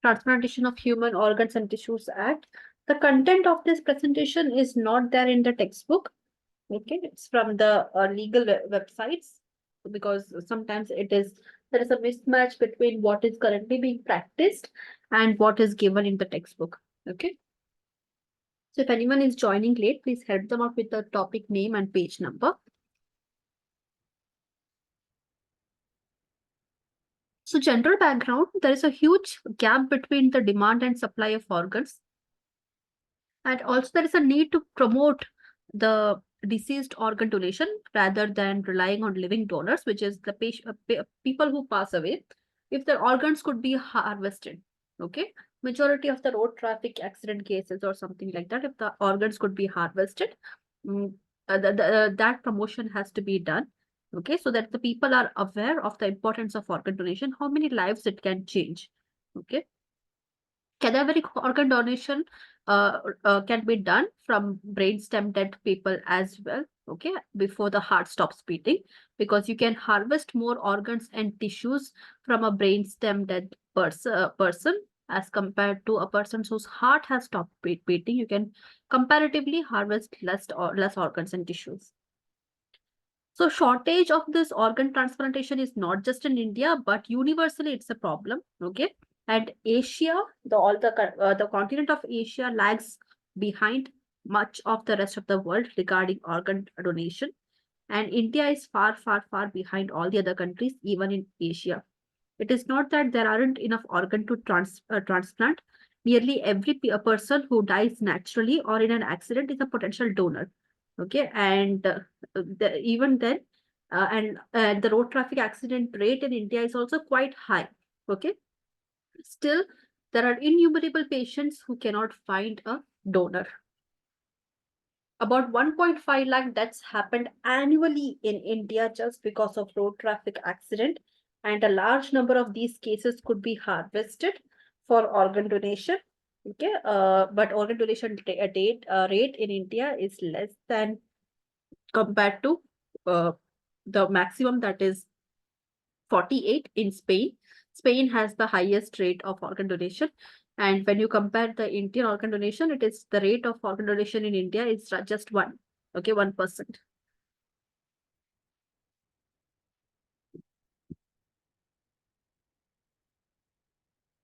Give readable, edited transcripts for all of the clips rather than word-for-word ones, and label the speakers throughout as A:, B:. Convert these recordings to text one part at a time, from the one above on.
A: Transplantation of Human Organs and Tissues Act. The content of this presentation is not there in the textbook. Okay, it's from the legal websites, because sometimes there is a mismatch between what is currently being practiced and what is given in the textbook. Okay. So if anyone is joining late, please help them out with the topic name and page number. So general background, there is a huge gap between the demand and supply of organs. And also there is a need to promote the deceased organ donation rather than relying on living donors, which is the people who pass away. If their organs could be harvested, okay? Majority of the road traffic accident cases or something like that, if the organs could be harvested, mm, that promotion has to be done, okay? So that the people are aware of the importance of organ donation, how many lives it can change, okay? Cadaveric organ donation can be done from brainstem dead people as well, okay, before the heart stops beating, because you can harvest more organs and tissues from a brainstem dead person as compared to a person whose heart has stopped beating. You can comparatively harvest less organs and tissues. So shortage of this organ transplantation is not just in India, but universally it's a problem. Okay, and Asia, the continent of Asia lags behind much of the rest of the world regarding organ donation, and India is far, far, far behind all the other countries, even in Asia. It is not that there aren't enough organ to transplant. Nearly every person who dies naturally or in an accident is a potential donor. Okay, and even then, and the road traffic accident rate in India is also quite high. Okay, still there are innumerable patients who cannot find a donor. About 1.5 lakh deaths happened annually in India just because of road traffic accident, and a large number of these cases could be harvested for organ donation. Okay, but organ donation rate in India is less than compared to uh, the maximum, that is 48 in Spain. Spain has the highest rate of organ donation. And when you compare the Indian organ donation, it is the rate of organ donation in India is just 1%.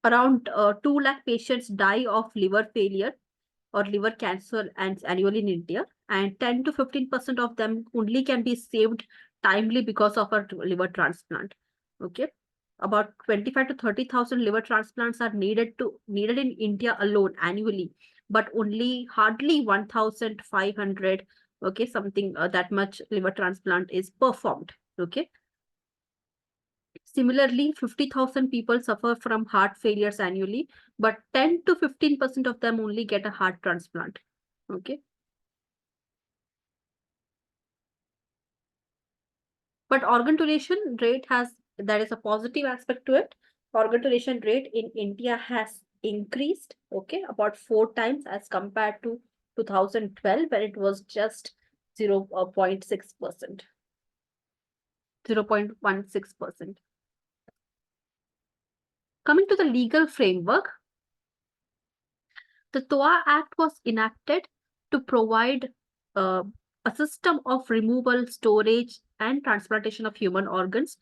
A: Around 2 lakh patients die of liver failure or liver cancer and annually in India, and 10 to 15% of them only can be saved timely because of a liver transplant. Okay, about 25 to 30,000 liver transplants are needed in India alone annually, but only hardly 1,500, okay, something that much liver transplant is performed. Okay. Similarly, 50,000 people suffer from heart failures annually, but 10 to 15% of them only get a heart transplant. Okay. But organ donation rate there is a positive aspect to it. Organ donation rate in India has increased, okay, about 4 times as compared to 2012, when it was just 0.6%. 0.16%. Coming to the legal framework, the THOA Act was enacted to provide uh, a system of removal, storage, and transplantation of human organs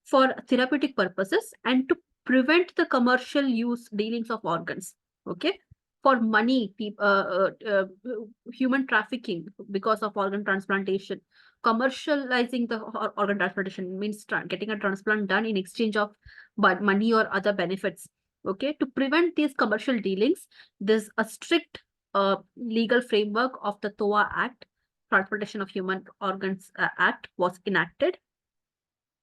A: for therapeutic purposes and to prevent the commercial use dealings of organs. Okay, for money, human trafficking because of organ transplantation, commercializing the organ transplantation means getting a transplant done in exchange of money or other benefits. Okay, to prevent these commercial dealings, there's a strict legal framework of the THOA Act, Transplantation of Human Organs Act, was enacted.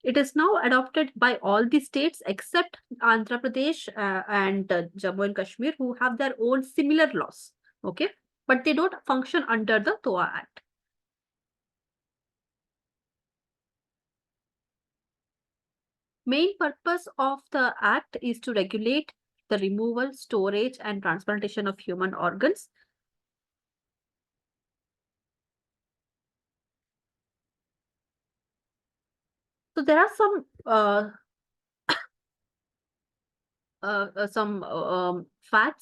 A: It is now adopted by all the states except Andhra Pradesh and Jammu and Kashmir, who have their own similar laws. Okay, but they don't function under the THOA Act. Main purpose of the act is to regulate the removal, storage, and transplantation of human organs. So there are some facts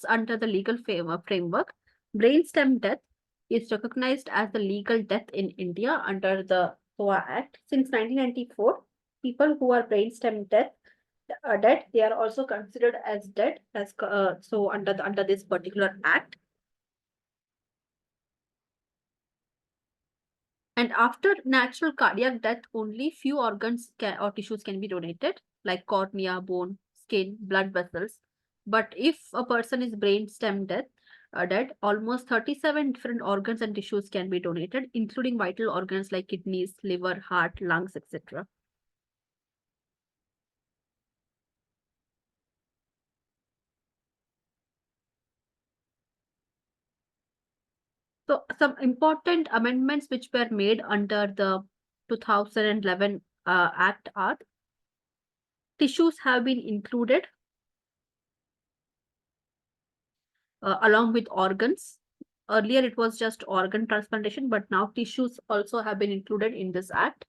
A: under the legal framework. Brainstem death is recognized as the legal death in India under the THOA Act. Since 1994, people who are brainstem dead, they are also considered as dead as so under this particular act. And after natural cardiac death, only few organs or tissues can be donated, like cornea, bone, skin, blood vessels. But if a person is dead, almost 37 different organs and tissues can be donated, including vital organs like kidneys, liver, heart, lungs, etc. So some important amendments which were made under the 2011 Act are: tissues have been included along with organs. Earlier, it was just organ transplantation, but now tissues also have been included in this act.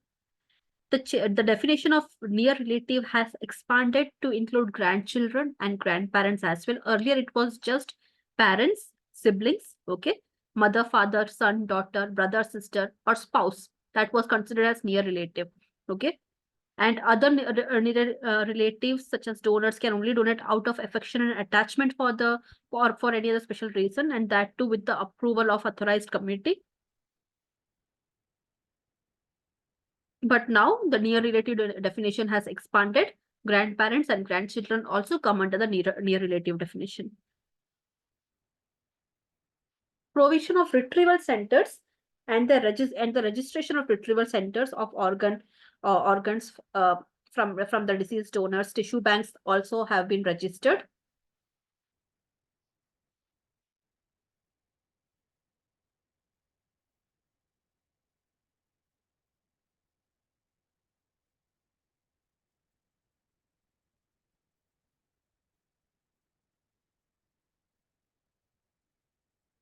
A: The definition of near relative has expanded to include grandchildren and grandparents as well. Earlier, it was just parents, siblings, okay, mother, father, son, daughter, brother, sister, or spouse. That was considered as near relative, okay. And other relatives such as donors can only donate out of affection and attachment for the or for any other special reason, and that too with the approval of authorized committee. But now the near relative definition has expanded. Grandparents and grandchildren also come under the near relative definition. Provision of retrieval centers and the registration of retrieval centers of organs from the deceased donors. Tissue banks also have been registered.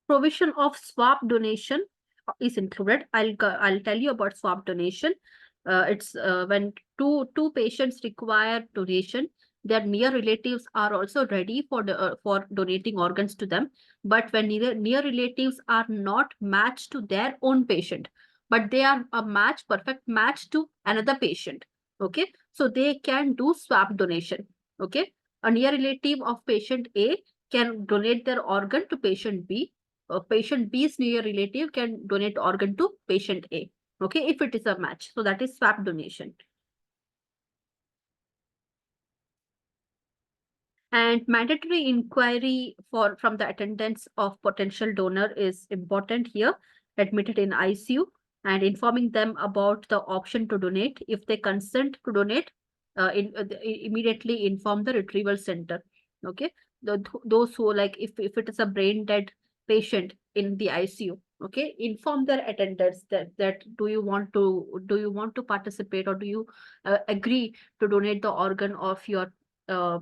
A: Provision of swap donation is included. I'll tell you about swap donation. It's when two patients require donation, their near relatives are also ready for donating organs to them. But when near relatives are not matched to their own patient, but they are a perfect match to another patient. Okay, so they can do swap donation. Okay, a near relative of patient A can donate their organ to patient B. Patient B's near relative can donate organ to patient A. Okay, if it is a match. So that is swap donation. And mandatory inquiry from the attendants of potential donor is important here, admitted in ICU, and informing them about the option to donate. If they consent to donate, immediately inform the retrieval center. Okay, those who, like, if it is a brain dead patient in the ICU, okay, inform their attendants that do you want to participate, or do you agree to donate the organ of your uh,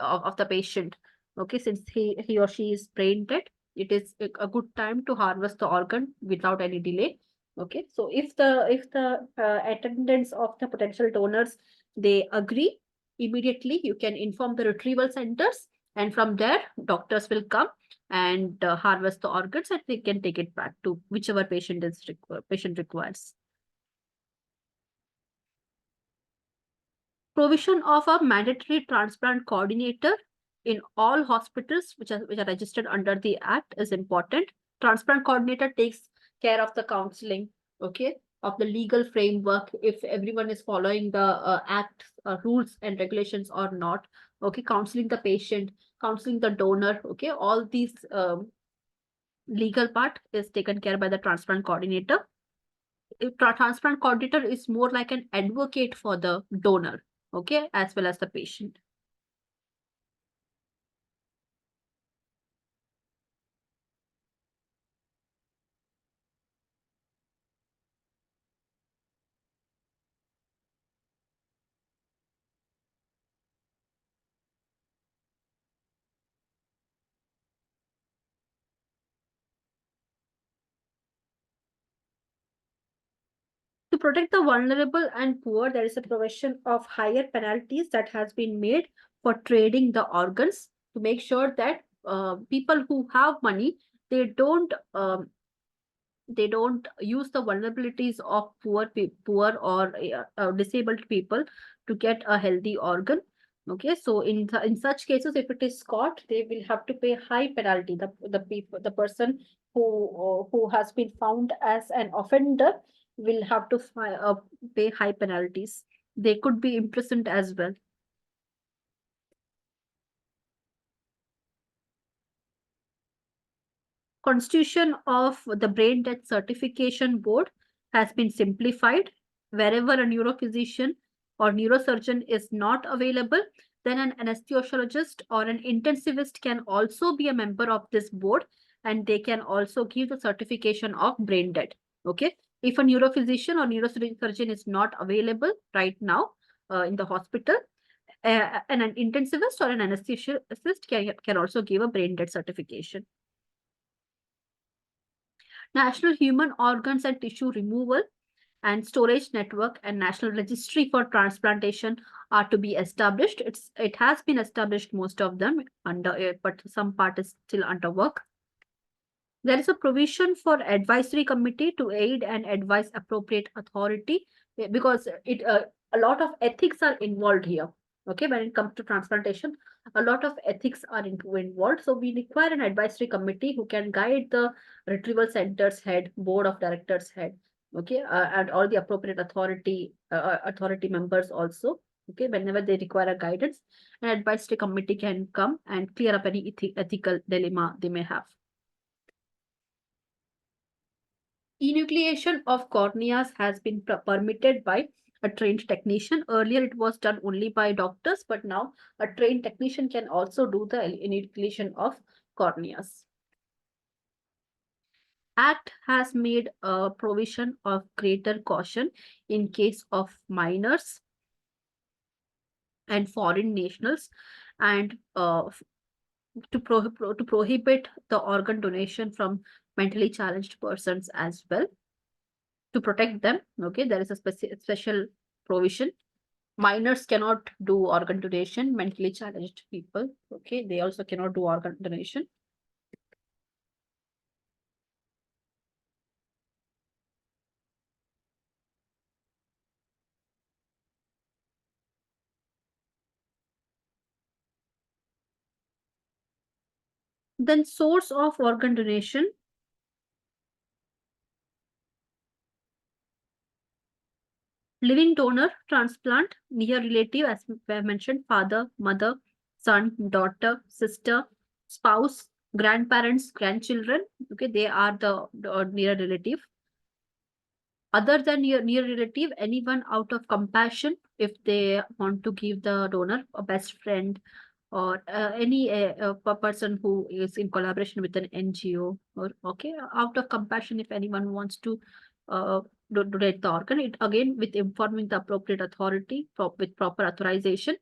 A: of the patient. Okay, since he or she is brain dead, it is a good time to harvest the organ without any delay. Okay, so if the attendants of the potential donors, they agree, immediately you can inform the retrieval centers, and from there doctors will come and harvest the organs, and they can take it back to whichever patient requires. Provision of a mandatory transplant coordinator in all hospitals which are registered under the act is important. Transplant coordinator takes care of the counseling, okay, of the legal framework, if everyone is following the act rules and regulations or not. Okay, counseling the patient, counseling the donor. Okay, all these legal part is taken care by the transplant coordinator. Transplant coordinator is more like an advocate for the donor, okay, as well as the patient. To protect the vulnerable and poor, there is a provision of higher penalties that has been made for trading the organs to make sure that people who have money, they don't use the vulnerabilities of poor or disabled people to get a healthy organ. Okay, so in such cases, if it is caught, they will have to pay high penalty. The person who has been found as an offender will have to pay high penalties. They could be imprisoned as well. Constitution of the Brain Death Certification Board has been simplified. Wherever a neurophysician or neurosurgeon is not available, then an anesthesiologist or an intensivist can also be a member of this board, and they can also give the certification of brain dead. Okay. If a neurophysician or neurosurgeon is not available right now in the hospital, an intensivist or an anesthesiologist can also give a brain dead certification. National Human Organs and Tissue Removal and Storage Network and National Registry for Transplantation are to be established. It has been established, most of them, but some part is still under work. There is a provision for advisory committee to aid and advise appropriate authority, because a lot of ethics are involved here. Okay, when it comes to transplantation, a lot of ethics are involved. So we require an advisory committee who can guide the retrieval center's head, board of directors head, okay, and all the appropriate authority members also. Okay, whenever they require a guidance, an advisory committee can come and clear up any ethical dilemma they may have. Enucleation of corneas has been permitted by a trained technician. Earlier, it was done only by doctors, but now a trained technician can also do the enucleation of corneas. Act has made a provision of greater caution in case of minors and foreign nationals, and to prohibit the organ donation from mentally challenged persons as well, to protect them. Okay, there is a special provision. Minors cannot do organ donation. Mentally challenged people, okay, they also cannot do organ donation. Then source of organ donation. Living donor transplant, near relative, as I mentioned, father, mother, son, daughter, sister, spouse, grandparents, grandchildren. Okay, they are the near relative. Other than near relative, anyone out of compassion, if they want to give the donor, a best friend, or any person who is in collaboration with an NGO, or okay, out of compassion, if anyone wants to uh, donate the organ, it again with informing the appropriate authority with proper authorization,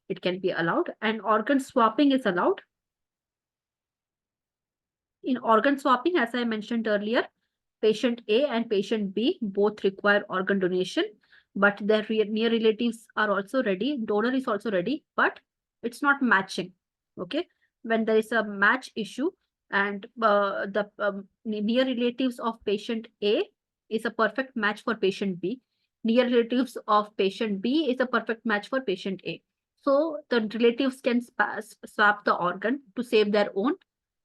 A: it can be allowed. And organ swapping is allowed. In organ swapping, as I mentioned earlier, patient A and patient B both require organ donation, but their near relatives are also ready. Donor is also ready, but it's not matching. Okay, when there is a match issue and the near relatives of patient A is a perfect match for patient B, near relatives of patient B is a perfect match for patient A. So the relatives can swap the organ to save their own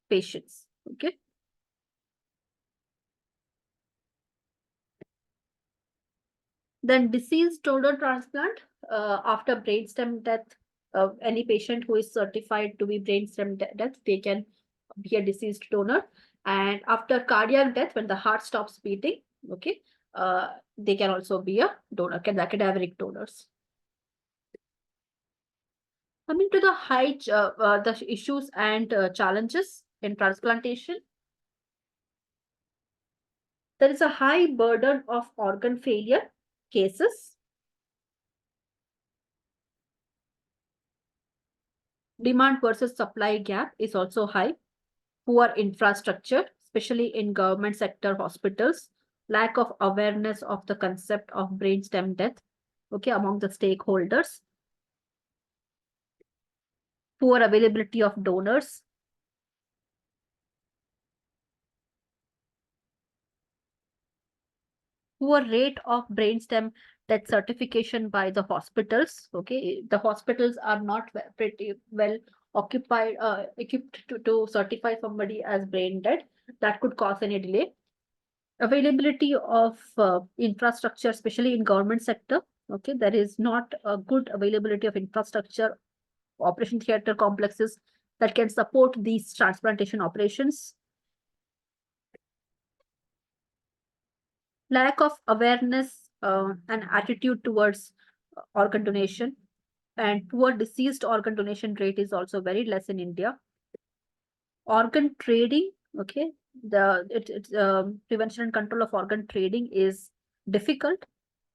A: patients. Okay. Then deceased donor transplant, after brainstem death, any patient who is certified to be brainstem death, they can be a deceased donor. And after cardiac death, when the heart stops beating, okay, they can also be a donor, cadaveric donors. Coming to the issues and challenges in transplantation, there is a high burden of organ failure cases. Demand versus supply gap is also high. Poor infrastructure, especially in government sector hospitals, lack of awareness of the concept of brainstem death, okay, among the stakeholders. poor availability of donors, poor rate of brainstem death certification by the hospitals. Okay, the hospitals are not pretty well occupied, equipped to certify somebody as brain dead. That could cause any delay. Availability of infrastructure, especially in government sector. Okay, there is not a good availability of infrastructure, operation theater complexes that can support these transplantation operations. Lack of awareness and attitude towards organ donation, and poor deceased organ donation rate is also very less in India. Organ trading, okay, prevention and control of organ trading is difficult.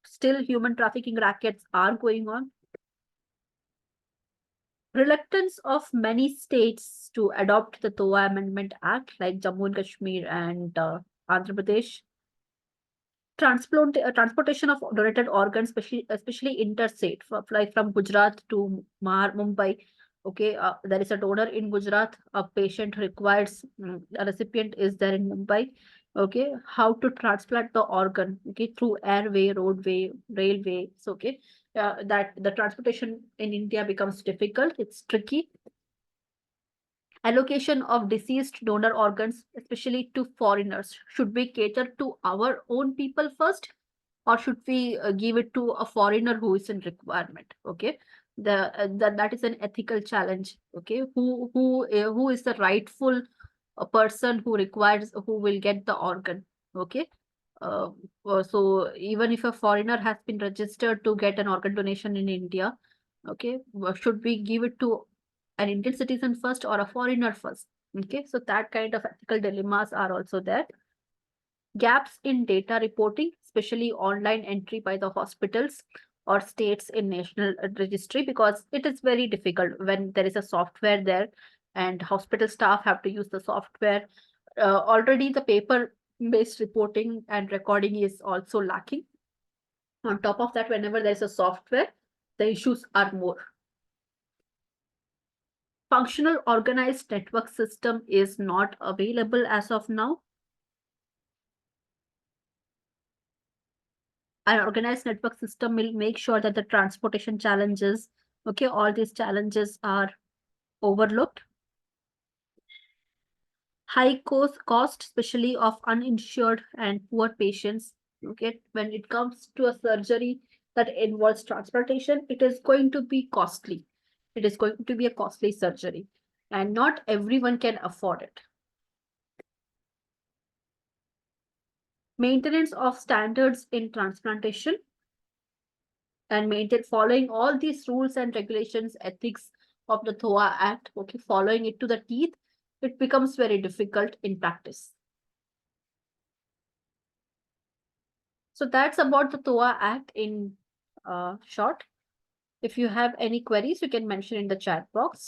A: Still, human trafficking rackets are going on. Reluctance of many states to adopt the THOA Amendment Act, like Jammu and Kashmir and Andhra Pradesh. Transportation of donated organs, especially interstate, like from Gujarat to Mumbai. Okay, there is a donor in Gujarat. A patient requires a recipient is there in Mumbai. Okay, how to transplant the organ? Okay, through airway, roadway, railway. So okay, that the transportation in India becomes difficult. It's tricky. Allocation of deceased donor organs, especially to foreigners, should we cater to our own people first, or should we give it to a foreigner who is in requirement? Okay, that is an ethical challenge. Okay, who is the rightful person who requires, who will get the organ? Okay, uh, so even if a foreigner has been registered to get an organ donation in India, okay, should we give it to an Indian citizen first or a foreigner first? Okay, so that kind of ethical dilemmas are also there. Gaps in data reporting, especially online entry by the hospitals or states in national registry, because it is very difficult when there is a software there and hospital staff have to use the software. Already the paper based reporting and recording is also lacking. On top of that, whenever there is a software, the issues are more. Functional organized network system is not available as of now. An organized network system will make sure that the transportation challenges, okay, all these challenges are overlooked. High cost, especially of uninsured and poor patients. Okay, when it comes to a surgery that involves transplantation, it is going to be costly. It is going to be a costly surgery, and not everyone can afford it. Maintenance of standards in transplantation, and maintain following all these rules and regulations, ethics of the THOA Act, okay, following it to the teeth, it becomes very difficult in practice. So that's about the THOA Act in short. If you have any queries, you can mention in the chat box.